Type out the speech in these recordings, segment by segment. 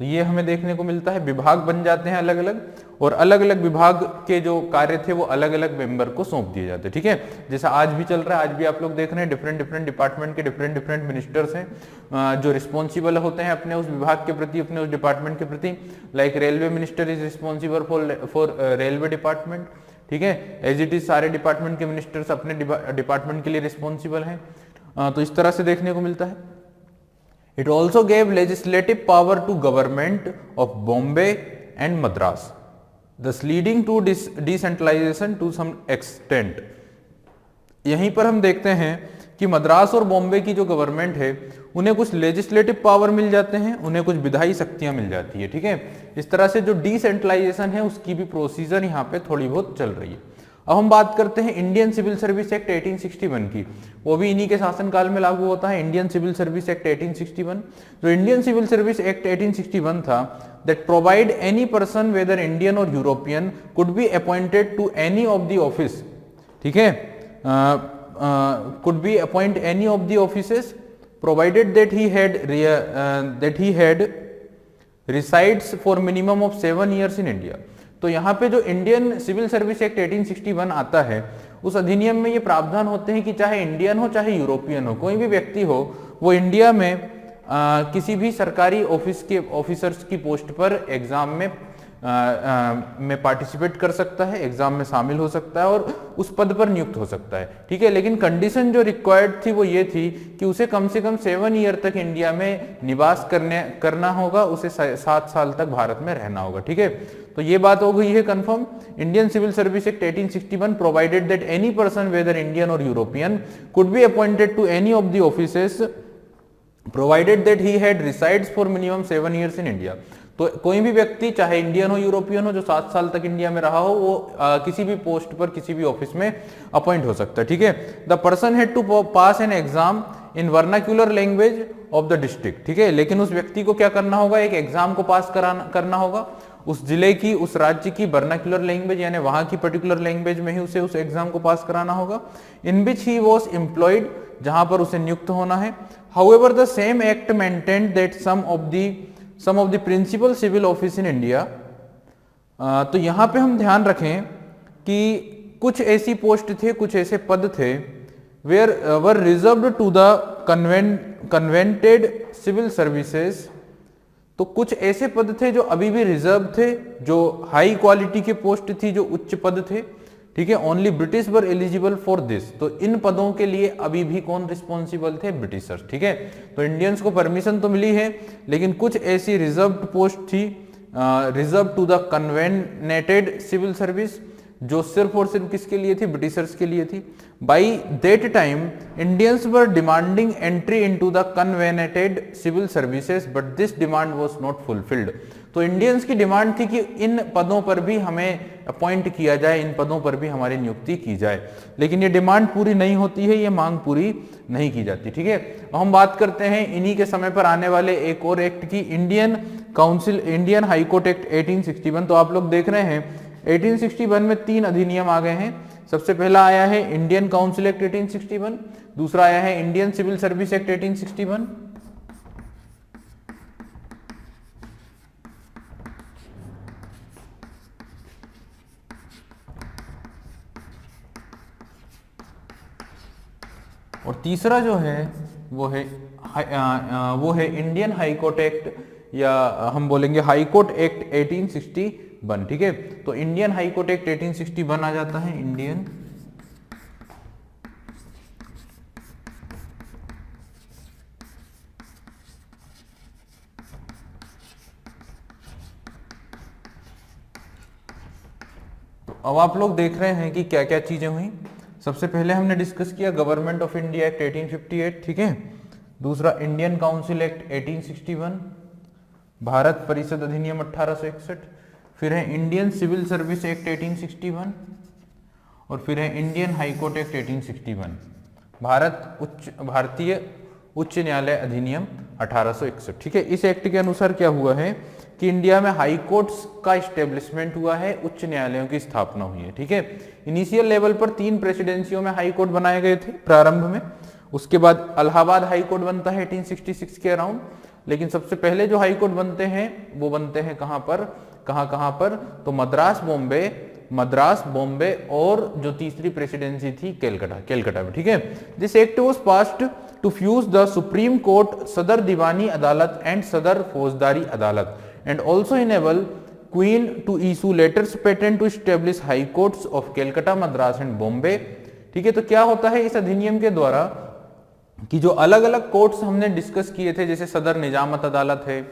तो ये हमें देखने को मिलता है, विभाग बन जाते हैं अलग अलग, और अलग अलग विभाग के जो कार्य थे वो अलग अलग मेंबर को सौंप दिए जाते हैं। ठीक है, जैसा आज भी चल रहा है, आज भी आप लोग देख रहे हैं डिफरेंट डिफरेंट डिपार्टमेंट के डिफरेंट डिफरेंट मिनिस्टर्स हैं जो रिस्पॉन्सिबल होते हैं अपने उस विभाग के प्रति, अपने उस डिपार्टमेंट के प्रति। Like railway minister is responsible for railway department. ठीक है, एज इट इज सारे डिपार्टमेंट के मिनिस्टर्स अपने डिपार्टमेंट के लिए रिस्पॉन्सिबल हैं। तो इस तरह से देखने को मिलता है। It also gave legislative power to government of Bombay and Madras, thus leading to decentralization to some extent. यहीं पर हम देखते हैं कि मद्रास और बॉम्बे की जो गवर्नमेंट है उन्हें कुछ लेजिस्लेटिव पावर मिल जाते हैं, उन्हें कुछ विधायी शक्तियां मिल जाती है। ठीक है, इस तरह से जो डिसेंट्रलाइजेशन है उसकी भी प्रोसीजर यहाँ पे थोड़ी बहुत चल रही है। अब हम बात करते हैं इंडियन सिविल सर्विस एक्ट 1861 की, वो भी इन्हीं के शासनकाल में लागू होता है, इंडियन सिविल सर्विस एक्ट 1861। जो इंडियन सिविल सर्विस एक्ट 1861 था, that provide any person whether Indian और European could be appointed to any of the office. ठीक है, could be appoint any of the offices provided that he had resides for minimum of 7 years in India। तो यहाँ पे जो Indian civil service act 1861 आता है, उस अधिनियम में ये प्रावधान होते हैं कि चाहे इंडियन हो चाहे यूरोपियन हो, कोई भी व्यक्ति हो, वो इंडिया में किसी भी सरकारी ऑफिस के ऑफिसर्स की पोस्ट पर एग्जाम में पार्टिसिपेट कर सकता है, एग्जाम में शामिल हो सकता है और उस पद पर नियुक्त हो सकता है। ठीक है, लेकिन कंडीशन जो रिक्वायर्ड थी वो ये थी कि उसे कम से कम 7 ईयर तक इंडिया में निवास करना होगा, उसे 7 साल तक भारत में रहना होगा। ठीक है, तो ये बात हो गई है confirm. Indian civil service act 1861 provided that any person whether Indian और European could be appointed to any of the offices provided that he had resides for minimum 7 years in India. तो कोई भी व्यक्ति चाहे इंडियन हो European हो जो 7 साल तक इंडिया में रहा हो, वो किसी भी पोस्ट पर किसी भी ऑफिस में अपॉइंट हो सकता है। ठीक है, the person had to pass an exam in vernacular language of the district. ठीक है, लेकिन उस व्यक्ति को क्या करना होगा, एक एग्जाम को पास करना होगा, उस जिले की, उस राज्य की वर्नाक्यूलर लैंग्वेज यानी वहां की पर्टिकुलर लैंग्वेज में ही उसे उस एग्जाम को पास कराना होगा। इन विच ही वाज एम्प्लॉयड, जहां पर उसे नियुक्त होना है। However the same act maintained that some of the principal civil office in India. तो यहां पे हम ध्यान रखें कि कुछ ऐसी पोस्ट थे, कुछ ऐसे पद थे where were reserved to the covenanted civil services. तो कुछ ऐसे पद थे जो अभी भी रिजर्व थे, जो हाई क्वालिटी के पोस्ट थी, जो उच्च पद थे। ठीक है, only British were eligible for this. तो इन पदों के लिए अभी भी कौन रिस्पॉन्सिबल थे, ब्रिटिशर्स। ठीक है, तो इंडियंस को परमिशन तो मिली है, लेकिन कुछ ऐसी रिजर्व्ड पोस्ट थी, reserve to the covenanted civil service, जो सिर्फ और सिर्फ किसके लिए थी, ब्रिटिशर्स के लिए थी। By that time Indians were demanding entry into the covenanted civil services, but this demand was not fulfilled. तो इंडियंस की डिमांड थी कि इन पदों पर भी हमें अपॉइंट किया जाए, इन पदों पर भी हमारी नियुक्ति की जाए, लेकिन ये डिमांड पूरी नहीं होती है, ये मांग पूरी नहीं की जाती। ठीक है, हम बात करते हैं इन्हीं के समय पर आने वाले एक और एक्ट की, इंडियन हाई कोर्ट एक्ट 1861। तो आप लोग देख रहे हैं 1861 में 3 अधिनियम आ गए हैं। सबसे पहला आया है इंडियन काउंसिल एक्ट 1861, दूसरा आया है इंडियन सिविल सर्विस एक्ट 1861, और तीसरा जो है वो है इंडियन हाई कोर्ट एक्ट, या हम बोलेंगे हाई कोर्ट एक्ट 1861। ठीक है, तो इंडियन हाई कोर्ट एक्ट 1861 आ जाता है, इंडियन तो अब आप लोग देख रहे हैं कि क्या क्या चीजें हुई। सबसे पहले हमने डिस्कस किया गवर्नमेंट ऑफ इंडिया एक्ट 1858। ठीक है, दूसरा इंडियन काउंसिल एक्ट 1861, भारत परिषद अधिनियम 1861, फिर है इंडियन सिविल सर्विस एक्ट 1861, और फिर है इंडियन हाई कोर्ट एक्ट 1861, भारतीय उच्च न्यायालय अधिनियम 1861। ठीक है, इस एक्ट के अनुसार क्या हुआ है कि इंडिया में हाई कोर्ट्स का इस्टेब्लिशमेंट हुआ है, उच्च न्यायालयों की स्थापना हुई है। ठीक है, इनिशियल लेवल पर 3 प्रेसिडेंसियों में हाई कोर्ट बनाए गए थे प्रारंभ में, उसके बाद इलाहाबाद हाई कोर्ट बनता है 1866 के अराउंड, लेकिन सबसे पहले जो हाई कोर्ट बनते हैं वो बनते हैं कहां पर, कहां पर, तो मद्रास, बॉम्बे और जो तीसरी प्रेसिडेंसी थी केलकटा में, ठीक है। This act was passed to fuse the supreme court, Sadar Diwani Adalat and Sadar Faujdari Adalat, and also enable queen to issue letters patent to establish high courts of Calcutta, Madras and Bombay, ठीक है। तो क्या होता है इस अधिनियम के द्वारा कि जो अलग अलग कोर्ट्स हमने डिस्कस किए थे, जैसे सदर निजामत अदालत है,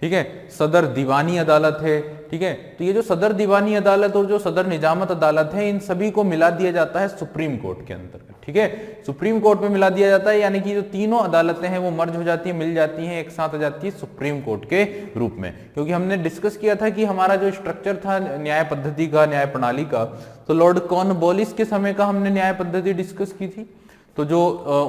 ठीक है, सदर दीवानी अदालत है, ठीक है, तो ये जो सदर दीवानी अदालत और जो सदर निजामत अदालत है, इन सभी को मिला दिया जाता है सुप्रीम कोर्ट के अंतर्गत, ठीक है, सुप्रीम कोर्ट में मिला दिया जाता है, यानी कि जो तीनों अदालतें हैं वो मर्ज हो जाती है, मिल जाती हैं, एक साथ आ जाती है सुप्रीम कोर्ट के रूप में। क्योंकि हमने डिस्कस किया था कि हमारा जो स्ट्रक्चर था न्याय पद्धति का, न्याय प्रणाली का, तो लॉर्ड कॉर्नवालिस के समय का हमने न्याय पद्धति डिस्कस की थी। तो जो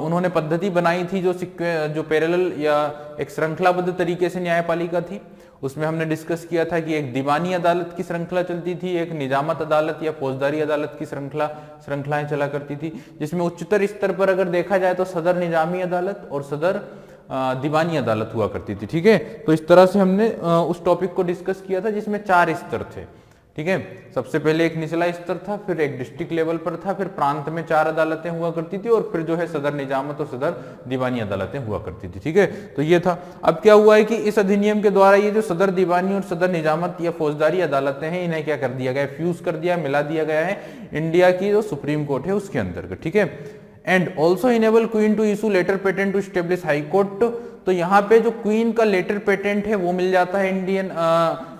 उन्होंने पद्धति बनाई थी, जो पैरेलल या एक श्रृंखलाबद्ध तरीके से न्यायपालिका थी, उसमें हमने डिस्कस किया था कि एक दीवानी अदालत की श्रृंखला चलती थी, एक निजामत अदालत या फौजदारी अदालत की श्रृंखलाएं चला करती थी, जिसमें उच्चतर स्तर पर अगर देखा जाए तो सदर निजामी अदालत और सदर दीवानी अदालत हुआ करती थी, ठीक है। तो इस तरह से हमने उस टॉपिक को डिस्कस किया था जिसमें 4 स्तर थे, ठीक है। सबसे पहले एक निचला स्तर था, फिर एक डिस्ट्रिक्ट लेवल पर था, फिर प्रांत में 4 अदालतें हुआ करती थी, और फिर जो है सदर निजामत और सदर दीवानी अदालतें हुआ करती थी, ठीक है। तो ये था। अब क्या हुआ है कि इस अधिनियम के द्वारा ये जो सदर दीवानी और सदर निजामत या फौजदारी अदालतें हैं, इन्हें क्या कर दिया गया, फ्यूज कर दिया, मिला दिया गया है इंडिया की जो सुप्रीम कोर्ट है उसके अंतर्गत, ठीक है। And also enable queen to issue letter patent to establish high court, तो यहाँ पे जो क्वीन का लेटर पेटेंट है वो मिल जाता है इंडियन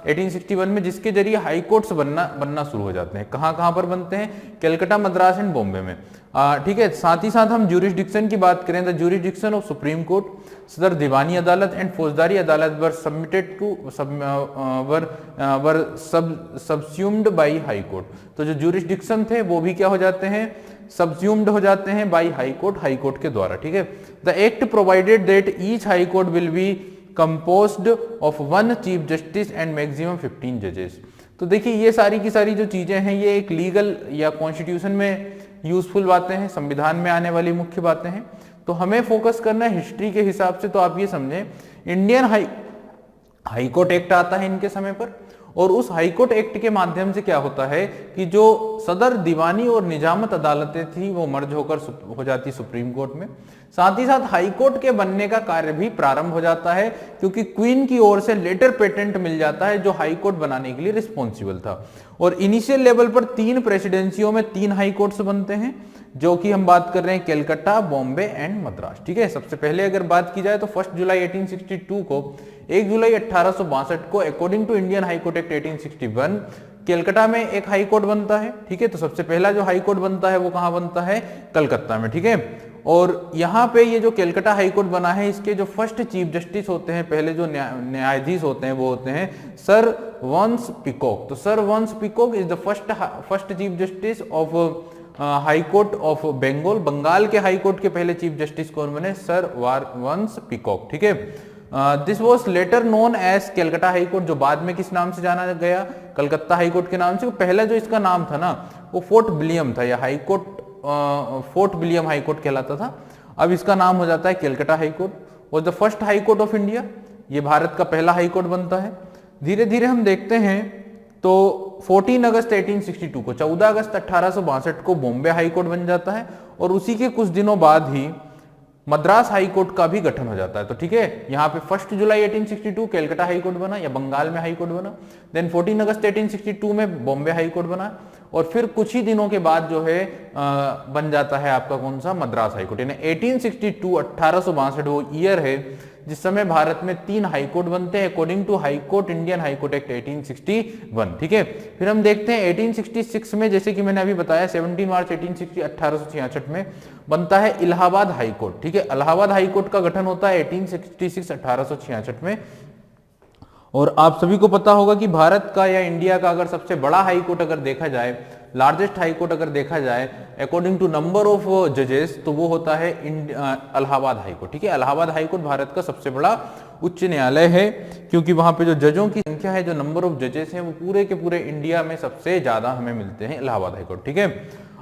1861 में, जिसके जरिए हाई कोर्ट्स बनना शुरू हो जाते हैं। कहाँ पर बनते हैं, कलकत्ता, मद्रास एंड बॉम्बे में, ठीक है। साथ ही साथ हम ज्यूरिसडिक्शन की बात करें तो jurisdiction of supreme court, Sadar Diwani Adalat and Faujdari Adalat were submitted to were subsumed by high court. तो जो ज्यूरिसडिक्शन थे वो भी क्या हो जाते हैं, सबस्यूम्ड हो जाते हैं बाई हाई कोर्ट के द्वारा, ठीक है। The act provided that each high court will be composed of 1 chief justice and maximum 15 जजेस। तो देखिए ये सारी की सारी जो चीजें हैं ये एक लीगल या कॉन्स्टिट्यूशन में यूजफुल बातें हैं, संविधान में आने वाली मुख्य बातें हैं। तो हमें फोकस करना है हिस्ट्री के हिसाब से। तो आप ये समझें, इंडियन हाई कोर्ट एक्ट आता है इनके समय पर, और उस हाईकोर्ट एक्ट के माध्यम से क्या होता है कि जो सदर दीवानी और निजामत अदालतें थी वो मर्ज होकर हो जाती सुप्रीम कोर्ट में। साथ ही साथ हाईकोर्ट के बनने का कार्य भी प्रारंभ हो जाता है, क्योंकि क्वीन की ओर से लेटर पेटेंट मिल जाता है जो हाईकोर्ट बनाने के लिए रिस्पॉन्सिबल था। और इनिशियल लेवल पर 3 प्रेसिडेंसियों में 3 हाईकोर्ट्स बनते हैं, जो कि हम बात कर रहे हैं कलकत्ता, बॉम्बे एंड मद्रास, ठीक है। सबसे पहले अगर बात की जाए तो 1 जुलाई 1862 को 1 जुलाई 1862 को according to Indian high court act 1861 Calcutta में एक हाई कोर्ट बनता है, ठीक है। तो सबसे पहला जो हाई कोर्ट बनता है वो कहां बनता है, कलकत्ता में, ठीक है। और यहाँ पे ये जो कलकत्ता हाई कोर्ट बना है, इसके जो फर्स्ट चीफ जस्टिस होते हैं, पहले जो न्यायाधीश होते हैं वो होते हैं सर वंस पीकॉक। तो sir Barnes Peacock is the first chief justice of high court of Bengal. Bengal के हाई कोर्ट के पहले चीफ जस्टिस कौन बने, सर वंस पीकॉक, ठीक है। This was later known as Calcutta high court, जो बाद में किस नाम से जाना गया, कलकत्ता हाई कोर्ट के नाम से। पहला जो इसका नाम था ना वो फोर्ट विलियम था, या high court fort William high court कहलाता था। अब इसका नाम हो जाता है Calcutta high court. Was the first high court of India, ये भारत का पहला हाई कोर्ट बनता है। धीरे धीरे हम देखते हैं तो 14 अगस्त 1862 को, 14 अगस्त 1862 को बॉम्बे हाई कोर्ट बन जाता है, और उसी के कुछ दिनों बाद ही मद्रास हाई कोर्ट का भी गठन हो जाता है। तो ठीक है, यहाँ पे 1 जुलाई 1862 कलकत्ता हाई कोर्ट बना, या बंगाल में हाई कोर्ट बना। देन 14 अगस्त 1862 में बॉम्बे हाई कोर्ट बना, और फिर कुछ ही दिनों के बाद जो है बन जाता है आपका कौन सा, मद्रास हाई कोर्ट। यानी 1862 1862 वो ईयर है जिस समय भारत में 3 हाई कोर्ट बनते हैं according to high court Indian high court act 1861, ठीक है। फिर हम देखते हैं 1866 में, जैसे कि मैंने अभी बताया 17 मार्च 1866 में बनता है इलाहाबाद हाई कोर्ट, ठीक है। इलाहाबाद हाई कोर्ट का गठन होता है 1866 में। और आप सभी को पता होगा कि भारत का या इंडिया का अगर सबसे बड़ा हाई कोर्ट अगर देखा जाए, लार्जेस्ट हाई कोर्ट अगर देखा जाए अकॉर्डिंग टू नंबर ऑफ जजेस, तो वो होता है इलाहाबाद हाई कोर्ट, ठीक है। इलाहाबाद हाई कोर्ट भारत का सबसे बड़ा उच्च न्यायालय है, क्योंकि वहां पे जो जजों की संख्या है, जो नंबर ऑफ जजेस हैं, वो पूरे के पूरे इंडिया में सबसे ज्यादा हमें मिलते हैं इलाहाबाद हाई कोर्ट, ठीक है।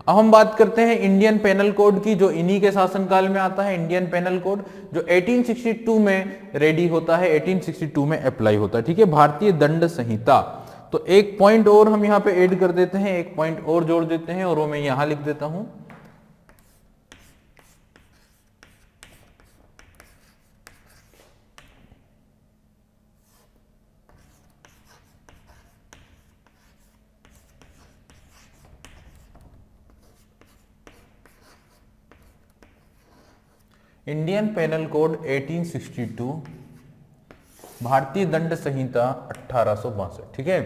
अब हम बात करते हैं इंडियन पेनल कोड की, जो इन्हीं के शासनकाल में आता है। इंडियन पेनल कोड जो 1862 में रेडी होता है, 1862 में अप्लाई होता है, ठीक है। भारतीय दंड संहिता, तो एक पॉइंट और हम यहाँ पे ऐड कर देते हैं, एक पॉइंट और जोड़ देते हैं, और वो मैं यहां लिख देता हूं। इंडियन पेनल कोड 1862, भारतीय दंड संहिता 1862, ठीक है।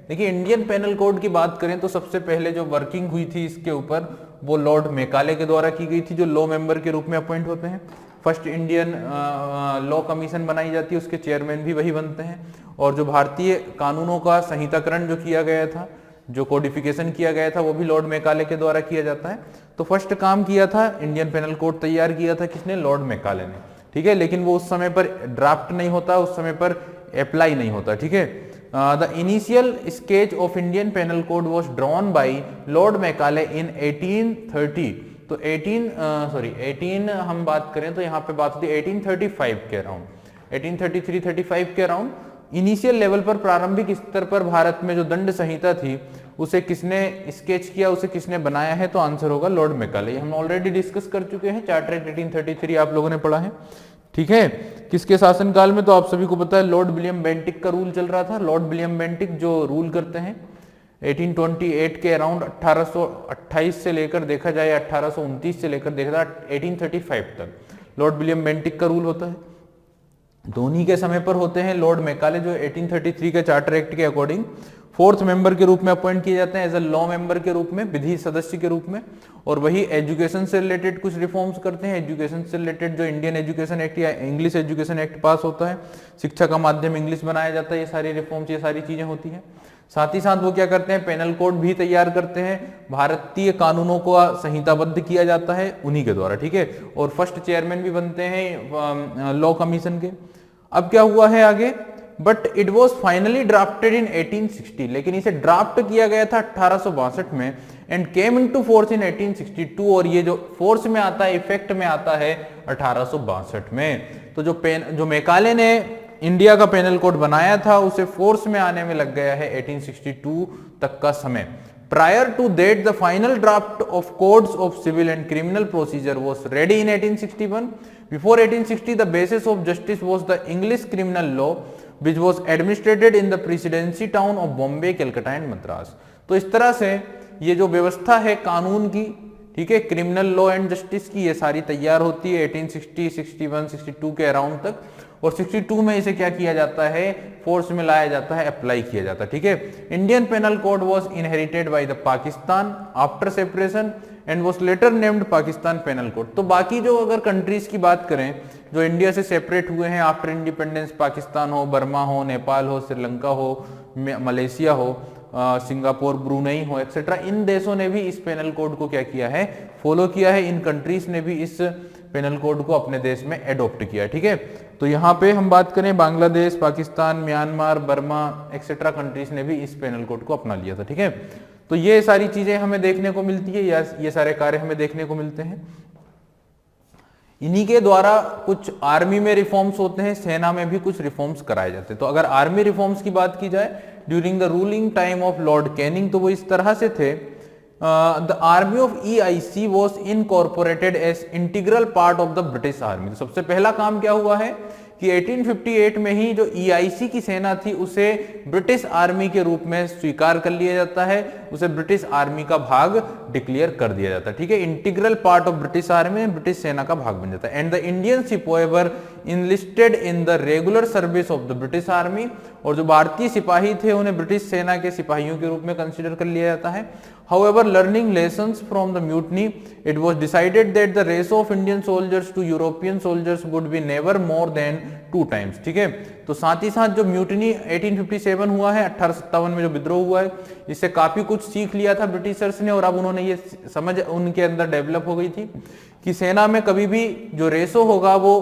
देखिए इंडियन पेनल कोड की बात करें तो सबसे पहले जो वर्किंग हुई थी इसके ऊपर वो लॉर्ड मेकाले के द्वारा की गई थी, जो लॉ मेंबर के रूप में अपॉइंट होते हैं। फर्स्ट इंडियन लॉ कमीशन बनाई जाती है, उसके चेयरमैन भी वही बनते हैं। और जो भारतीय कानूनों का संहिताकरण जो किया गया था, जो कोडिफिकेशन किया गया था, वो भी लॉर्ड मेकाले के द्वारा किया जाता है। तो फर्स्ट काम किया था इंडियन पेनल कोड तैयार किया था किसने? लॉर्ड मेकाले ने, ठीक है। लेकिन वो उस समय पर ड्राफ्ट नहीं होता, उस समय पर अप्लाई नहीं होता, ठीक है। The initial sketch of Indian penal code was drawn by lord Macaulay in 1830। तो 18 हम बात करें तो यहाँ पे बात होती है 1835 के अराउंड, 1833-35 के अराउंड। इनिशियल लेवल पर, प्रारंभिक स्तर पर भारत में जो दंड संहिता थी उसे किसने स्केच किया, उसे किसने बनाया है? तो आंसर होगा लॉर्ड मेकाले। हम ऑलरेडी डिस्कस कर चुके हैं, चार्टर एक्ट 1833 आप लोगों ने पढ़ा है, ठीक है। किसके शासनकाल में? तो आप सभी को पता है लॉर्ड विलियम बेंटिक का रूल चल रहा था। लॉर्ड विलियम बेंटिक जो रूल करते हैं 1828 के अराउंड 1828 से लेकर देखा जाए 1829 से लेकर देखा जाए 1835 तक लॉर्ड विलियम बेंटिक का रूल होता है। धोनी के समय पर होते हैं लॉर्ड मेकाले, जो 1833 के चार्टर एक्ट के अकॉर्डिंग फोर्थ मेंबर के रूप में अपॉइंट किए जाते हैं, एज अ लॉ मेंबर के रूप में, विधि सदस्य के रूप में। और वही एजुकेशन से रिलेटेड कुछ रिफॉर्म्स करते हैं। एजुकेशन से रिलेटेड जो इंडियन एजुकेशन एक्ट या इंग्लिश एजुकेशन एक्ट पास होता है, शिक्षा का माध्यम इंग्लिश बनाया जाता है, ये सारी रिफॉर्म्स, ये सारी चीजें होती हैं। साथ ही साथ वो क्या करते हैं? पेनल कोड भी तैयार करते हैं, भारतीय कानूनों को संहिताबद्ध किया जाता है उन्हीं के द्वारा, ठीक है। और फर्स्ट चेयरमैन भी बनते हैं लॉ कमीशन के। अब क्या हुआ है आगे? But it was finally drafted in 1860, लेकिन इसे ड्राफ्ट किया गया था 1862 में, and came into force in 1862, और ये जो फोर्स में आता है, इफेक्ट में आता है 1862 में। तो जो मेकाले ने इंडिया का पेनल कोड बनाया था उसे फोर्स में आने में लग गया है 1862 तक का समय। Prior to that, the final draft of codes of civil and criminal procedure was ready in 1861. Before 1860, the basis of justice was the English criminal law, which was administered in the presidency town of Bombay, Calcutta and Madras. तो इस तरह से ये जो व्यवस्था है कानून की, ठीक है, क्रिमिनल लॉ एंड जस्टिस की, ये सारी तैयार होती है 1860, 61, 62 के अराउंड तक। और 62 में इसे क्या किया जाता है? फोर्स में लाया जाता है, अप्लाई किया जाता है, ठीक है। Indian penal code was inherited by the Pakistan after separation and was later named Pakistan penal code. तो बाकी जो अगर कंट्रीज की बात करें जो इंडिया से सेपरेट हुए हैं आफ्टर इंडिपेंडेंस, पाकिस्तान हो, बर्मा हो, नेपाल हो, श्रीलंका हो, मलेशिया हो, सिंगापुर, ब्रूनेई हो, एक्सेट्रा, इन देशों ने भी इस पेनल कोड को क्या किया है? फॉलो किया है। इन कंट्रीज ने भी इस पेनल कोड को अपने देश में एडॉप्ट किया, ठीक है। तो यहाँ पे हम बात करें Bangladesh, Pakistan, Myanmar, Burma etcetera countries ने भी इस पेनल कोड को अपना लिया था, ठीक है। तो ये सारी चीजें हमें देखने को मिलती है, या ये सारे कार्य हमें देखने को मिलते हैं। इन्हीं के द्वारा कुछ आर्मी में रिफॉर्म्स होते हैं, सेना में भी कुछ रिफॉर्म्स कराए जाते हैं। तो अगर आर्मी रिफॉर्म्स की बात की जाए during the ruling time of lord Canning, तो वो इस तरह से थे। The army of EIC was incorporated as integral part of the British army. तो सबसे पहला काम क्या हुआ है कि 1858 में ही जो EIC की सेना थी उसे ब्रिटिश आर्मी के रूप में स्वीकार कर लिया जाता है, उसे ब्रिटिश आर्मी का भाग डिक्लेयर कर दिया जाता है, ठीक है। Integral part of British army में ब्रिटिश सेना का भाग बन जाता है। And the Indian sipahi were enlisted in the regular service of the British army, और जो भारतीय सिपाही थे उन्हें ब्रिटिश सेना के सिपाहियों के रूप में कंसिडर कर लिया जाता है। However, learning lessons from the mutiny, it was decided that the ratio of Indian soldiers to European soldiers would be never more than 2 times, ठीक है। तो साथ ही साथ जो म्यूटनी 1857 हुआ है, 1857 में जो विद्रोह हुआ है, इससे काफी कुछ सीख लिया था ब्रिटिशर्स ने, और अब उन्होंने ये समझ उनके अंदर डेवलप हो गई थी कि सेना में कभी भी जो रेशो होगा वो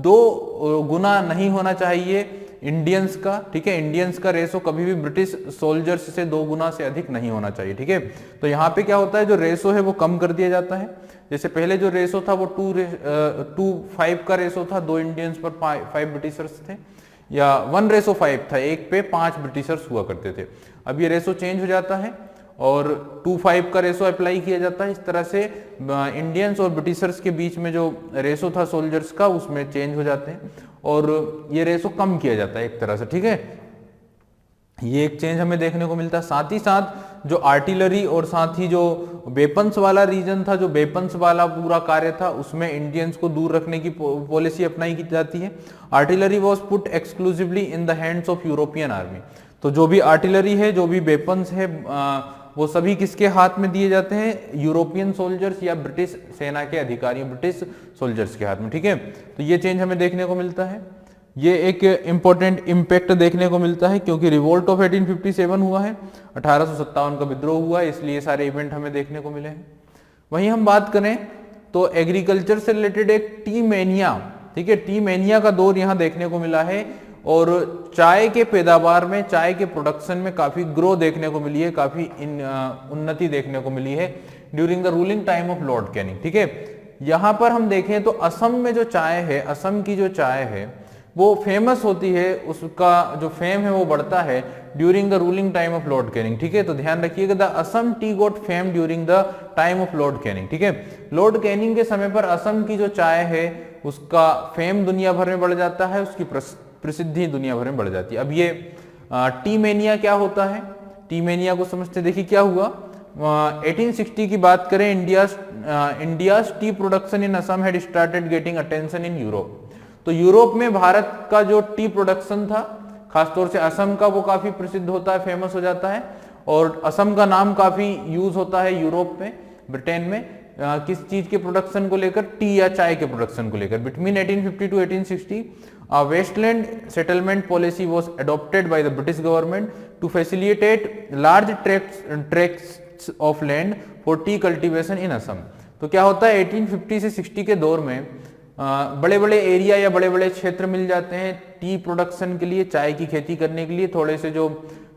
2 गुना नहीं होना चाहिए इंडियंस का, ठीक है, इंडियंस का रेशो कभी भी ब्रिटिश सोल्जर्स से 2 गुना से अधिक नहीं होना चाहिए, ठीक है। तो यहाँ पे क्या होता है, जो रेशो है वो कम कर दिया जाता है। जैसे पहले जो रेशो था वो 2:5 का रेशो था, 2 इंडियंस पर 5 ब्रिटिशर्स थे, या 1:5 था, 1 पे 5 ब्रिटिशर्स हुआ करते थे। अब ये रेशो चेंज हो जाता है और 2:5 का रेशो अप्लाई किया जाता है। इस तरह से इंडियंस और ब्रिटिशर्स के बीच में जो रेशो था सोल्जर्स का, उसमें चेंज हो जाते हैं और ये रेशो कम किया जाता है एक तरह से, ठीक है। ये एक चेंज हमें देखने को मिलता है। साथ ही साथ जो आर्टिलरी और साथ ही जो वेपन्स वाला रीजन था, जो वेपन्स वाला पूरा कार्य था, उसमें इंडियंस को दूर रखने की पॉलिसी अपनाई की जाती है। Artillery was put exclusively in the hands of European army. तो जो भी आर्टिलरी है, जो भी वेपन्स है, वो सभी किसके हाथ में दिए जाते हैं, यूरोपियन सोल्जर्स या ब्रिटिश सेना के अधिकारियों, ब्रिटिश सोल्जर्स के हाथ में, ठीक है। तो ये चेंज हमें देखने को मिलता है। ये एक इंपॉर्टेंट इम्पैक्ट देखने को मिलता है क्योंकि रिवोल्ट ऑफ 1857 हुआ है, 1857 का विद्रोह हुआ है, इसलिए सारे इवेंट हमें देखने को मिले हैं। वहीं हम बात करें तो एग्रीकल्चर से रिलेटेड एक टी मैनिया, ठीक है, टी मैनिया का दौर यहाँ देखने को मिला है और चाय के पैदावार में, चाय के प्रोडक्शन में काफी ग्रो देखने को मिली है, काफी उन्नति देखने को मिली है during the ruling time of lord Canning, ठीक है। यहाँ पर हम देखें तो असम में जो चाय है, असम की जो चाय है वो फेमस होती है, उसका जो फेम है वो बढ़ता है during the ruling time of lord Canning, ठीक है। तो ध्यान रखिएगा, the Assam T got fame during the time of lord Canning, ठीक है। लॉर्ड कैनिंग के समय पर असम की जो चाय है उसका फेम दुनिया भर में बढ़ जाता है, उसकी प्रसिद्धि दुनिया भर में बढ़ जाती है। अब ये टी मैनिया क्या होता है, टी मैनिया को समझते, देखिए क्या हुआ। 1860 की बात करें, India's T production in Assam had started getting attention in Europe. तो यूरोप में भारत का जो टी प्रोडक्शन था, खासतौर से असम का, वो काफी प्रसिद्ध होता है, फेमस हो जाता है और असम का नाम काफी यूज होता है यूरोप में, ब्रिटेन में, किस चीज के प्रोडक्शन को लेकर, टी या चाय के प्रोडक्शन को लेकर। Between 1850 to 1860 wasteland settlement policy was adopted by the British government to facilitate large tracts of land for tea cultivation in Assam. तो क्या होता है, 1850 से 60 के दौर में बड़े बड़े एरिया या बड़े बड़े क्षेत्र मिल जाते हैं टी प्रोडक्शन के लिए, चाय की खेती करने के लिए। थोड़े से जो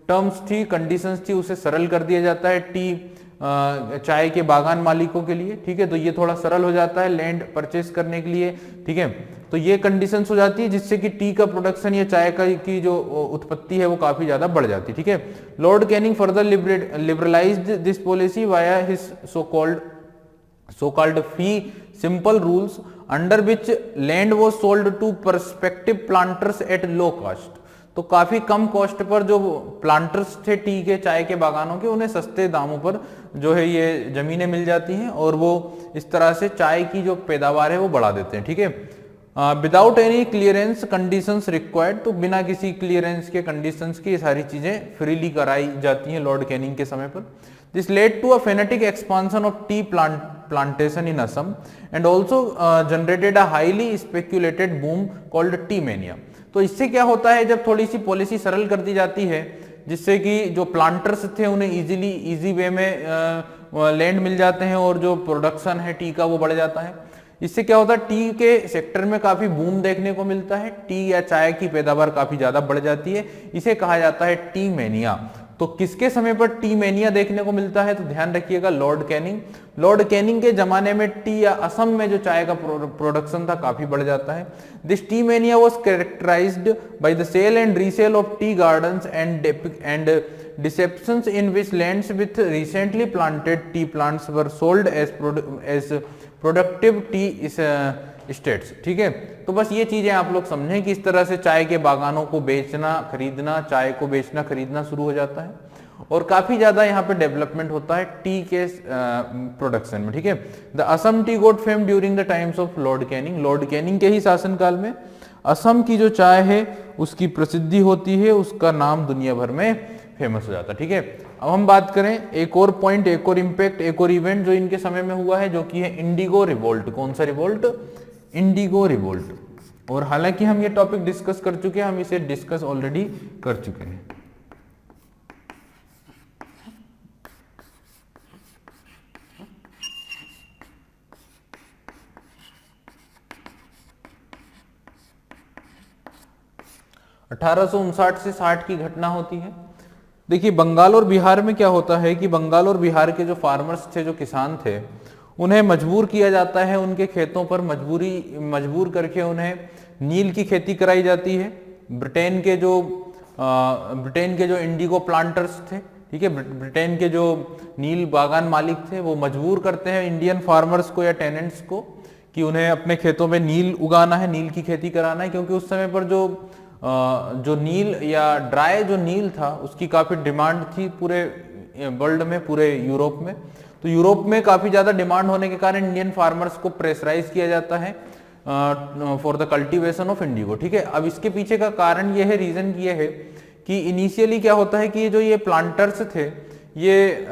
टर्म्स थी, कंडीशंस थी, उसे सरल कर दिया जाता है टी चाय के बागान मालिकों के लिए, ठीक है। तो ये थोड़ा सरल हो जाता है लैंड परचेस करने के लिए, ठीक है। तो ये कंडीशंस हो जाती है जिससे कि टी का प्रोडक्शन या चाय का की जो उत्पत्ति है वो काफी ज्यादा बढ़ जाती है, ठीक है। Lord Canning further liberalised this policy via his so called fee simple rules under which land was sold to prospective planters at low cost। तो काफी कम कॉस्ट पर जो प्लांटर्स थे टी के, चाय के बागानों के, उन्हें सस्ते दामों पर जो है ये जमीनें मिल जाती हैं और वो इस तरह से चाय की जो पैदावार है वो बढ़ा देते हैं, ठीक है। Without any clearance conditions required, तो बिना किसी क्लियरेंस के, कंडीशंस की ये सारी चीजें फ्रीली कराई जाती हैं लॉर्ड कैनिंग के समय पर। This led to a phonetic expansion of tea plantation in Assam and also generated a highly speculated boom called tea mania। तो इससे क्या होता है, जब थोड़ी सी पॉलिसी सरल कर दी जाती है जिससे कि जो प्लांटर्स थे उन्हें इजी वे में लैंड मिल जाते हैं और जो प्रोडक्शन है टी का वो बढ़ जाता है। इससे क्या होता है, टी के सेक्टर में काफी बूम देखने को मिलता है, टी या चाय की पैदावार काफी ज्यादा बढ़ जाती है, इसे कहा जाता है टी मैनिया। तो किसके समय पर टी मैनिया देखने को मिलता है, तो ध्यान रखिएगा, लॉर्ड कैनिंग। लॉर्ड कैनिंग के जमाने में टी या असम में जो चाय का प्रोडक्शन था काफी बढ़ जाता है। This tea mania was characterised by the sale and resale of tea gardens and deceptions in which lands with recently planted tea plants were sold as productive tea states, ठीक है। तो बस ये चीजें आप लोग समझें कि इस तरह से चाय के बागानों को बेचना खरीदना, चाय को बेचना खरीदना शुरू हो जाता है और काफी ज्यादा यहाँ पे डेवलपमेंट होता है टी के प्रोडक्शन में, ठीक है। The Assam T got fame during the times of lord Canning. Lord Canning के ही शासनकाल में असम की जो चाय है उसकी प्रसिद्धि होती है, उसका नाम दुनिया भर में फेमस हो जाता है, ठीक है। अब हम बात करें एक और पॉइंट, एक और इम्पैक्ट, एक और इवेंट जो इनके समय में हुआ है, जो कि है इंडिगो रिवोल्ट। कौन सा रिवोल्ट? Indigo revolt. और हालांकि हम ये टॉपिक डिस्कस कर चुके हैं, हम इसे डिस्कस ऑलरेडी कर चुके हैं। 1859 से 60 की घटना होती है। देखिए बंगाल और बिहार में क्या होता है कि बंगाल और बिहार के जो फार्मर्स थे, जो किसान थे, उन्हें मजबूर किया जाता है, उनके खेतों पर मजबूर करके उन्हें नील की खेती कराई जाती है। ब्रिटेन के जो इंडिगो प्लांटर्स थे, ठीक है, ब्रिटेन के जो नील बागान मालिक थे, वो मजबूर करते हैं इंडियन फार्मर्स को या टेनेंट्स को कि उन्हें अपने खेतों में नील उगाना है, नील की खेती कराना है, क्योंकि उस समय पर जो नील या ड्राई जो नील था उसकी काफ़ी डिमांड थी पूरे वर्ल्ड में, पूरे यूरोप में। तो यूरोप में काफ़ी ज़्यादा डिमांड होने के कारण इंडियन फार्मर्स को प्रेशराइज किया जाता है for the cultivation of Indigo, ठीक है। अब इसके पीछे का कारण ये है, रीज़न ये है कि इनिशियली क्या होता है कि ये प्लांटर्स थे, ये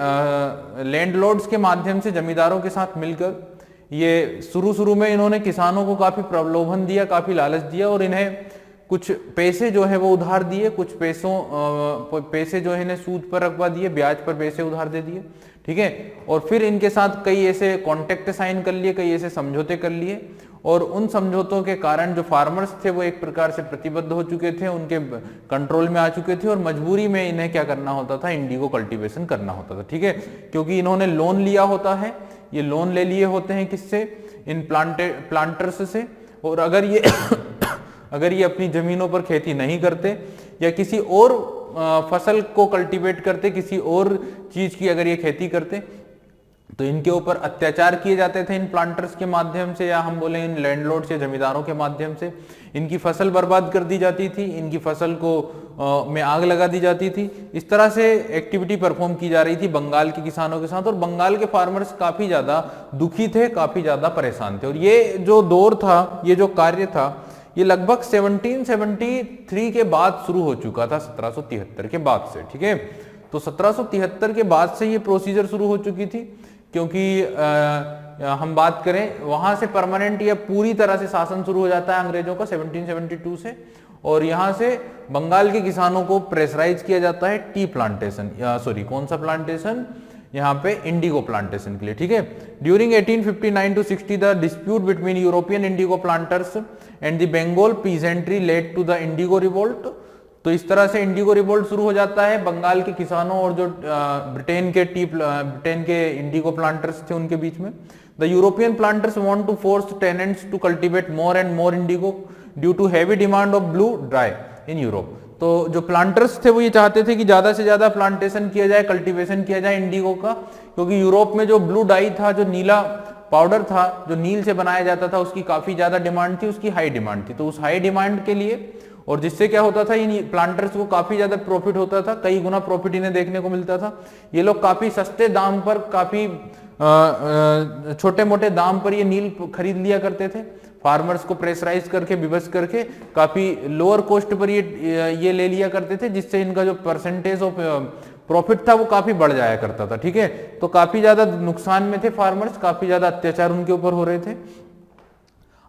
लैंडलॉर्ड्स के माध्यम से, जमींदारों के साथ मिलकर, ये शुरू में इन्होंने किसानों को काफ़ी प्रलोभन दिया, काफ़ी लालच दिया और इन्हें कुछ पैसे जो है वो उधार दिए, कुछ पैसे जो है इन्हें सूद पर रखवा दिए, ब्याज पर पैसे उधार दे दिए, ठीक है। और फिर इनके साथ कई ऐसे कॉन्ट्रैक्ट साइन कर लिए, कई ऐसे समझौते कर लिए, और उन समझौतों के कारण जो फार्मर्स थे वो एक प्रकार से प्रतिबद्ध हो चुके थे, उनके कंट्रोल में आ चुके थे, और मजबूरी में इन्हें क्या करना होता था, इंडिगो कल्टीवेशन करना होता था, ठीक है। क्योंकि इन्होंने लोन लिया होता है, ये लोन ले लिए होते हैं किससे, इन प्लांटर्स से, और अगर ये अपनी जमीनों पर खेती नहीं करते या किसी और फसल को कल्टीवेट करते, किसी और चीज की अगर ये खेती करते, तो इनके ऊपर अत्याचार किए जाते थे इन प्लांटर्स के माध्यम से, या हम बोले इन लैंडलॉर्ड्स या जमींदारों के माध्यम से। इनकी फसल बर्बाद कर दी जाती थी, इनकी फसल को में आग लगा दी जाती थी। इस तरह से एक्टिविटी परफॉर्म की जा रही थी बंगाल के किसानों के साथ, और बंगाल के फार्मर्स काफी ज्यादा दुखी थे, काफी ज्यादा परेशान थे। और ये जो दौर था, ये जो कार्य था, ये लगभग 1773 के बाद शुरू हो चुका था, 1773 के बाद से, ठीक है। तो 1773 के बाद से ये प्रोसीजर शुरू हो चुकी थी, क्योंकि हम बात करें वहां से परमानेंट या पूरी तरह से शासन शुरू हो जाता है अंग्रेजों का 1772 से, और यहां से बंगाल के किसानों को प्रेशराइज किया जाता है टी प्लांटेशन, कौन सा प्लांटेशन, यहाँ पे इंडिगो प्लांटेशन के लिए, ठीक है। During 1859 to 60 the dispute between European indigo planters and the Bengal peasantry led to the indigo revolt. तो इस तरह से इंडिगो रिवोल्ट शुरू हो जाता है बंगाल के किसानों और जो ब्रिटेन के इंडिगो प्लांटर्स थे उनके बीच में। The European planters want to force tenants to cultivate more and more indigo due to heavy demand of blue dry in Europe. तो जो प्लांटर्स थे वो ये चाहते थे कि ज्यादा से ज्यादा प्लांटेशन किया जाए, कल्टीवेशन किया जाए इंडिगो का, क्योंकि यूरोप में जो ब्लू डाई था, जो नीला पाउडर था, जो नील से बनाया जाता था, उसकी काफी ज्यादा डिमांड थी, उसकी हाई डिमांड थी। तो उस हाई डिमांड के लिए, और जिससे क्या होता था, इन प्लांटर्स को काफी ज्यादा प्रॉफिट होता था, कई गुना प्रॉफिट इन्हें देखने को मिलता था। ये लोग काफी सस्ते दाम पर, काफी छोटे मोटे दाम पर ये नील खरीद लिया करते थे, फार्मर्स को प्रेशराइज करके, विवश करके काफी लोअर कॉस्ट पर ये ले लिया करते थे, जिससे इनका जो परसेंटेज ऑफ प्रॉफिट था वो काफी बढ़ जाया करता था, ठीक है। तो काफी ज्यादा नुकसान में थे फार्मर्स, काफी ज्यादा अत्याचार उनके ऊपर हो रहे थे।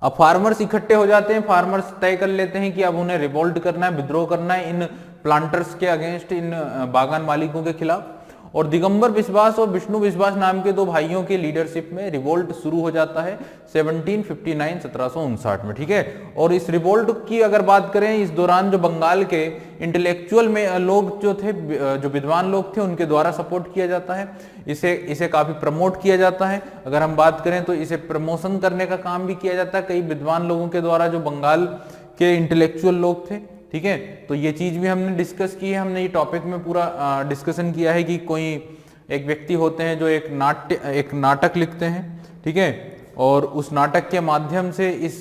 अब फार्मर्स इकट्ठे हो जाते हैं, फार्मर्स तय कर लेते हैं कि अब उन्हें रिवोल्ट करना है, विद्रोह करना है इन प्लांटर्स के अगेंस्ट, इन बागान मालिकों के खिलाफ। और दिगंबर विश्वास और विष्णु विश्वास नाम के दो भाइयों के लीडरशिप में रिवोल्ट शुरू हो जाता है 1759 में, ठीक है। और इस रिवोल्ट की अगर बात करें, इस दौरान जो बंगाल के इंटेलेक्चुअल में लोग जो थे, जो विद्वान लोग थे, उनके द्वारा सपोर्ट किया जाता है, इसे काफी प्रमोट किया जाता है। अगर हम बात करें तो इसे प्रमोशन करने का काम भी किया जाता है कई विद्वान लोगों के द्वारा, जो बंगाल के इंटेलेक्चुअल लोग थे, ठीक है। तो ये चीज भी हमने डिस्कस की है, हमने ये टॉपिक में पूरा डिस्कशन किया है कि कोई एक व्यक्ति होते हैं जो एक नाटक लिखते हैं, ठीक है, और उस नाटक के माध्यम से इस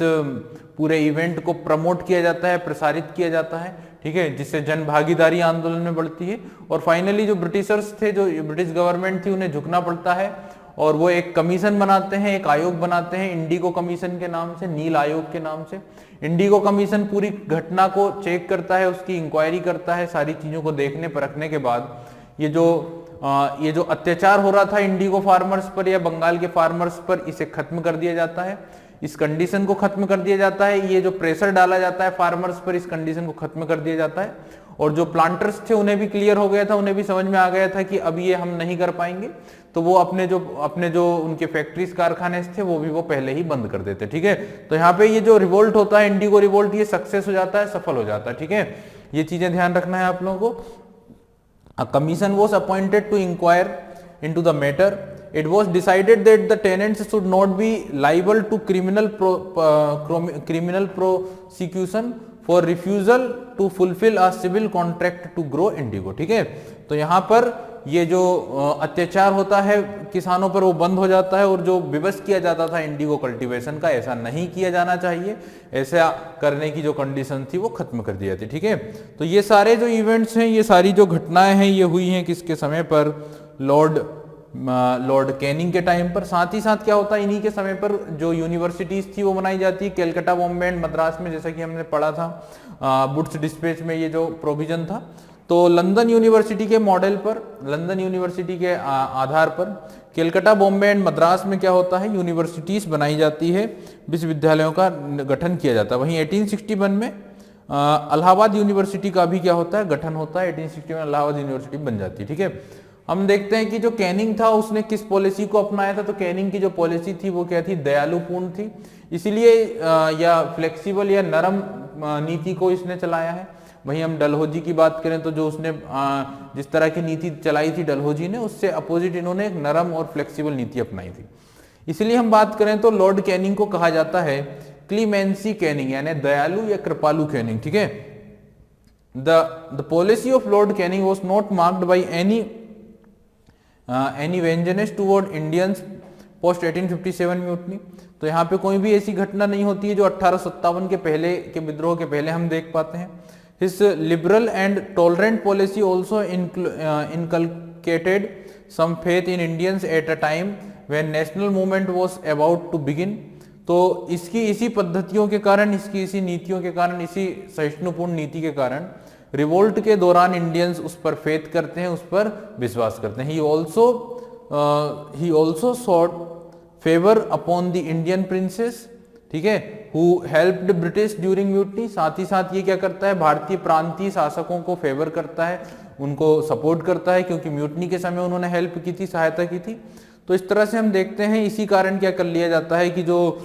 पूरे इवेंट को प्रमोट किया जाता है, प्रसारित किया जाता है, ठीक है, जिससे जन भागीदारी आंदोलन में बढ़ती है। और फाइनली जो ब्रिटिशर्स थे, जो ब्रिटिश गवर्नमेंट थी, उन्हें झुकना पड़ता है, और वो एक कमीशन बनाते हैं, एक आयोग बनाते हैं इंडिगो कमीशन के नाम से, नील आयोग के नाम से। इंडिगो कमीशन पूरी घटना को चेक करता है, उसकी इंक्वायरी करता है, सारी चीजों को देखने परखने के बाद ये जो अत्याचार हो रहा था इंडिगो फार्मर्स पर या बंगाल के फार्मर्स पर, इसे खत्म कर दिया जाता है, इस कंडीशन को खत्म कर दिया जाता है। ये जो प्रेशर डाला जाता है फार्मर्स पर, इस कंडीशन को खत्म कर दिया जाता है। और जो प्लांटर्स थे उन्हें भी क्लियर हो गया था, उन्हें भी समझ में आ गया था कि अब ये हम नहीं कर पाएंगे, तो वो अपने जो उनके फैक्ट्रीज कारखाने थे वो पहले ही बंद कर देते, ठीक है। तो यहाँ पे ये जो रिवोल्ट होता है, इंडिगो रिवोल्ट, ये सक्सेस हो जाता है, सफल हो जाता है, ठीक है। ये चीजें ध्यान रखना है आप लोगों को। A commission was appointed to inquire into the matter. It was decided that the tenants should not be liable to criminal prosecution for refusal to fulfill a civil contract to grow indigo। ठीक है, तो यहाँ पर ये जो अत्याचार होता है किसानों पर वो बंद हो जाता है, और जो विवश किया जाता था इंडिगो कल्टीवेशन का, ऐसा नहीं किया जाना चाहिए, ऐसा करने की जो कंडीशन थी वो खत्म कर दी जाती। ठीक है, तो ये सारे जो इवेंट्स हैं, ये सारी जो घटनाएं हैं, ये हुई हैं किसके समय पर? लॉर्ड कैनिंग के टाइम पर। साथ ही साथ क्या होता है, इन्हीं के समय पर जो यूनिवर्सिटीज थी वो बनाई जाती है, कलकत्ता, बॉम्बे एंड मद्रास में, जैसा कि हमने पढ़ा था वुड्स डिस्पैच में ये जो प्रोविजन था। तो लंदन यूनिवर्सिटी के मॉडल पर, लंदन यूनिवर्सिटी के आधार पर कलकत्ता, बॉम्बे एंड मद्रास में क्या होता है, यूनिवर्सिटीज बनाई जाती है, विश्वविद्यालयों का गठन किया जाता है। वहीं 1861 में इलाहाबाद यूनिवर्सिटी का भी क्या होता है, गठन होता है। 1860 में इलाहाबाद यूनिवर्सिटी बन जाती है। ठीक है, हम देखते हैं कि जो कैनिंग था उसने किस पॉलिसी को अपनाया था। तो कैनिंग की जो पॉलिसी थी वो क्या थी, दयालुपूर्ण थी, इसीलिए या फ्लेक्सिबल या नरम नीति को इसने चलाया है। वहीं हम डलहौजी की बात करें तो जो उसने जिस तरह की नीति चलाई थी डलहौजी ने, उससे अपोजिट इन्होंने एक नरम और फ्लेक्सिबल नीति अपनाई थी। इसलिए हम बात करें तो लॉर्ड कैनिंग को कहा जाता है क्लीमेंसी कैनिंग, यानी दयालु या कृपालु कैनिंग। ठीक है, the policy of lord Canning was not marked by any vengeance toward Indians post 1857 mutiny. तो यहाँ पे कोई भी ऐसी घटना नहीं होती है जो 1857 के पहले के विद्रोह के पहले हम देख पाते हैं। His liberal and tolerant policy also inculcated some faith in Indians at a time when national movement was about to begin। तो इसकी इसी पद्धतियों के कारण, इसकी इसी नीतियों के कारण, इसी सहिष्णुपूर्ण नीति के कारण रिवोल्ट के दौरान इंडियंस उस पर फेथ करते हैं, उस पर विश्वास करते हैं। he also sought favor upon the Indian princes, ठीक है, who helped British during mutiny. साथ ही साथ ये क्या करता है, भारतीय प्रांतीय शासकों को फेवर करता है, उनको सपोर्ट करता है, क्योंकि म्यूटनी के समय उन्होंने हेल्प की थी, सहायता की थी। तो इस तरह से हम देखते हैं, इसी कारण क्या कर लिया जाता है कि जो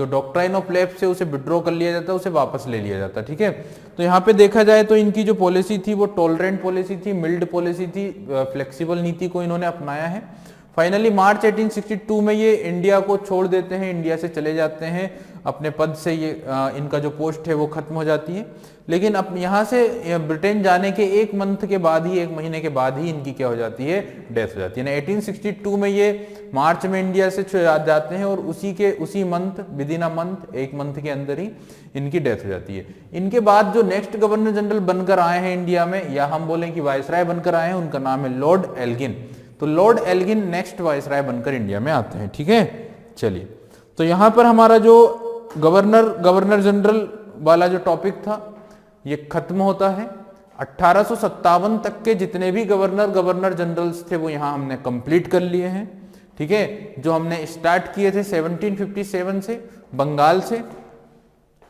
डॉक्ट्राइन ऑफ लेफ्ट से उसे विड्रॉ कर लिया जाता है, उसे वापस ले लिया जाता है। ठीक है, तो यहाँ पे देखा जाए तो इनकी जो पॉलिसी थी वो टॉलरेंट पॉलिसी थी, मिल्ड पॉलिसी थी, फ्लेक्सिबल नीति को इन्होंने अपनाया है। फाइनली मार्च 1862 में ये इंडिया को छोड़ देते हैं, इंडिया से चले जाते हैं अपने पद से, ये इनका जो पोस्ट है वो खत्म हो जाती है। लेकिन अब यहाँ से ब्रिटेन जाने के एक मंथ के बाद ही, एक महीने के बाद ही इनकी क्या हो जाती है, डेथ हो जाती है ना। 1862 में ये मार्च में इंडिया से जाते हैं और उसी month, with in a month, एक मंथ के अंदर ही इनकी डेथ हो जाती है। इनके बाद जो नेक्स्ट गवर्नर जनरल बनकर आए हैं इंडिया में, या हम बोलें कि वायसराय बनकर आए हैं, उनका नाम है लॉर्ड एल्गिन। तो लॉर्ड एल्गिन नेक्स्ट वायसराय बनकर इंडिया में आते हैं। ठीक है, चलिए, तो यहां पर हमारा जो गवर्नर जनरल वाला जो टॉपिक था ये खत्म होता है। 1857 तक के जितने भी गवर्नर जनरल्स थे वो यहां हमने कंप्लीट कर लिए हैं। ठीक है, जो हमने स्टार्ट किए थे 1757 से,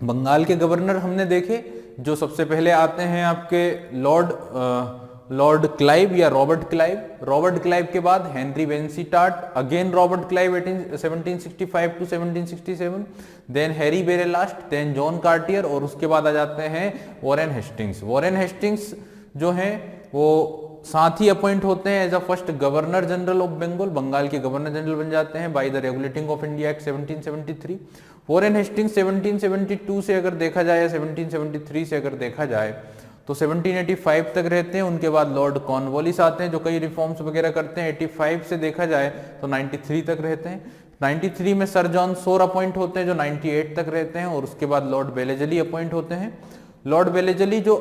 बंगाल के गवर्नर हमने देखे। जो सबसे पहले आते हैं आपके लॉर्ड क्लाइव या रॉबर्ट क्लाइव के बाद Henry Vansittart, again Robert Clive 1765 to 1767, then Harry Verelst, then John Cartier, और उसके बाद आ जाते हैं वॉरेन हेस्टिंग्स जो हैं वो साथ ही अपॉइंट होते हैं as a first governor general of Bengal, Bengal के गवर्नर जनरल बन जाते हैं by the regulating of India act 1773। Warren Hastings 1772 से अगर देखा जाए या 1773 से अगर देखा जाए तो 1785 तक रहते हैं। उनके बाद लॉर्ड कॉर्नवालिस आते हैं जो कई रिफॉर्म्स वगैरह करते हैं। 85 से देखा जाए तो 93 तक रहते हैं। 93 में सर जॉन सोर अपॉइंट होते हैं जो 98 तक रहते हैं, और उसके बाद लॉर्ड बेलेजली अपॉइंट होते हैं। लॉर्ड बेलेजली जो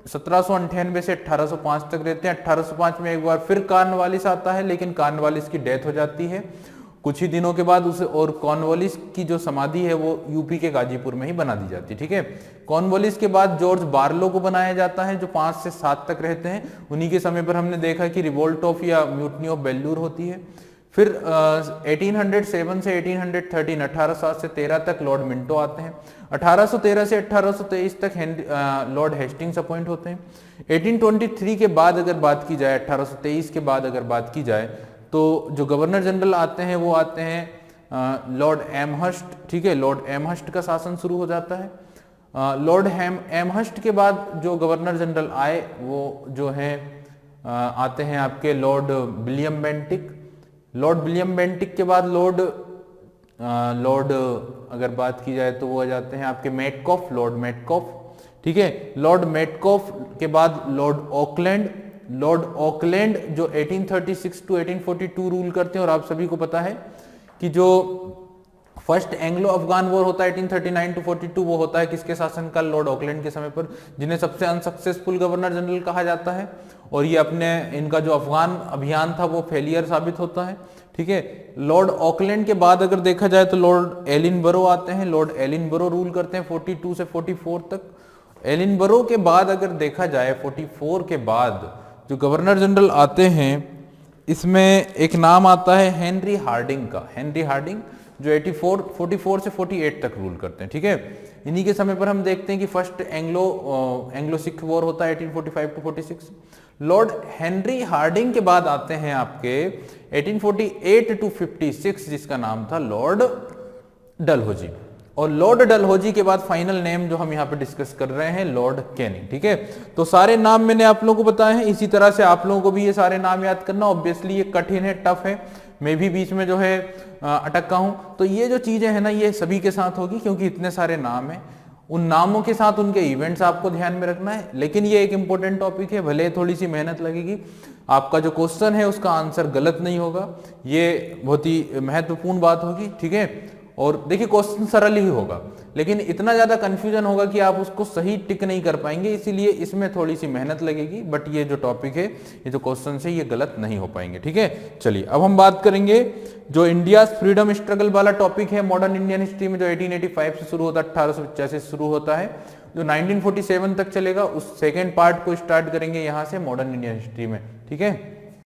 1798 से 1805 तक रहते हैं। 1805 में एक बार फिर कॉर्नवालिस आता है, लेकिन कॉर्नवालिस की डेथ हो जाती है कुछ ही दिनों के बाद उसे, और कॉर्नवालिस की जो समाधि है वो यूपी के गाजीपुर में ही बना दी जाती है। ठीक है, कॉर्नवालिस के बाद जॉर्ज बार्लो को बनाया जाता है जो 5 से 7 तक रहते हैं। उन्हीं के समय पर हमने देखा कि रिवोल्ट ऑफ या म्यूटनी ऑफ बेल्लूर होती है। फिर 1807 से 1813 1807 से 13 तक लॉर्ड मिंटो आते हैं। 1813 से 1823 तक लॉर्ड हेस्टिंग्स अपॉइंट होते हैं। 1823 के बाद अगर बात की जाए, 1823 के बाद अगर बात की जाए तो जो गवर्नर जनरल आते हैं वो आते हैं लॉर्ड एमहर्स्ट। ठीक है, लॉर्ड एमहर्स्ट का शासन शुरू हो जाता है। लॉर्ड एमहर्स्ट के बाद जो गवर्नर जनरल आए वो जो है आते हैं आपके Lord William Bentinck. Lord William Bentinck के बाद लॉर्ड अगर बात की जाए तो वो आ जाते हैं आपके मेटकॉफ, लॉर्ड मेटकॉफ, ठीक है। लॉर्ड मेटकॉफ के बाद लॉर्ड ऑकलैंड। लॉर्ड ऑकलैंड जो 1836 टू 1842 रूल करते हैं, और आप सभी को पता है कि जो फर्स्ट एंग्लो अफगान वॉर होता है 1839 टू 42 वो होता है किसके शासनकाल, लॉर्ड ऑकलैंड के समय पर, जिन्हें सबसे अनसक्सेसफुल गवर्नर जनरल कहा जाता है। और ये अपने इनका जो अफगान अभियान था वो फेलियर साबित होता है, ठीक है। लॉर्ड ऑकलैंड के बाद अगर देखा जाए तो लॉर्ड एलिनबरो आते हैं। लॉर्ड एलिनबरो रूल करते हैं 42 से 44 तक। एलिनबरो के बाद अगर देखा जाए 44 के बाद जो गवर्नर जनरल आते हैं इसमें एक नाम आता है हेनरी हार्डिंग का। हेनरी हार्डिंग जो 44 से 48 तक रूल करते हैं, ठीक है। इन्हीं के समय पर हम देखते हैं कि फर्स्ट एंग्लो सिख वॉर होता है 1845 टू 46। लॉर्ड हेनरी हार्डिंग के बाद आते हैं आपके 1848 टू 56 जिसका नाम था लॉर्ड डलहौजी। और लॉर्ड डलहौजी के बाद फाइनल नेम जो हम यहाँ पे डिस्कस कर रहे हैं लॉर्ड कैनिंग, ठीक है। तो सारे नाम मैंने आप लोगों को बताए हैं, इसी तरह से आप लोगों को भी ये सारे नाम याद करना। ऑब्वियसली ये कठिन है, टफ है, मैं भी बीच में जो है अटका हूं। तो ये जो चीजें हैं ना ये सभी के साथ होगी क्योंकि इतने सारे नाम हैं। उन नामों के साथ उनके इवेंट्स आपको ध्यान में रखना है। लेकिन ये एक इंपॉर्टेंट टॉपिक है, भले थोड़ी सी मेहनत लगेगी, आपका जो क्वेश्चन है उसका आंसर गलत नहीं होगा, ये बहुत ही महत्वपूर्ण बात होगी, ठीक है। और देखिए क्वेश्चन सरल ही होगा लेकिन इतना ज्यादा कंफ्यूजन होगा कि आप उसको सही टिक नहीं कर पाएंगे, इसीलिए इसमें थोड़ी सी मेहनत लगेगी। बट ये जो टॉपिक है, ये जो क्वेश्चन है, ये गलत नहीं हो पाएंगे, ठीक है। चलिए अब हम बात करेंगे जो इंडिया फ्रीडम स्ट्रगल वाला टॉपिक है मॉडर्न इंडियन हिस्ट्री में, जो 1885 से शुरू होता है, 1885 से शुरू होता है, जो 1947 तक चलेगा। उस सेकेंड पार्ट को स्टार्ट करेंगे यहाँ से मॉडर्न इंडियन हिस्ट्री में, ठीक है।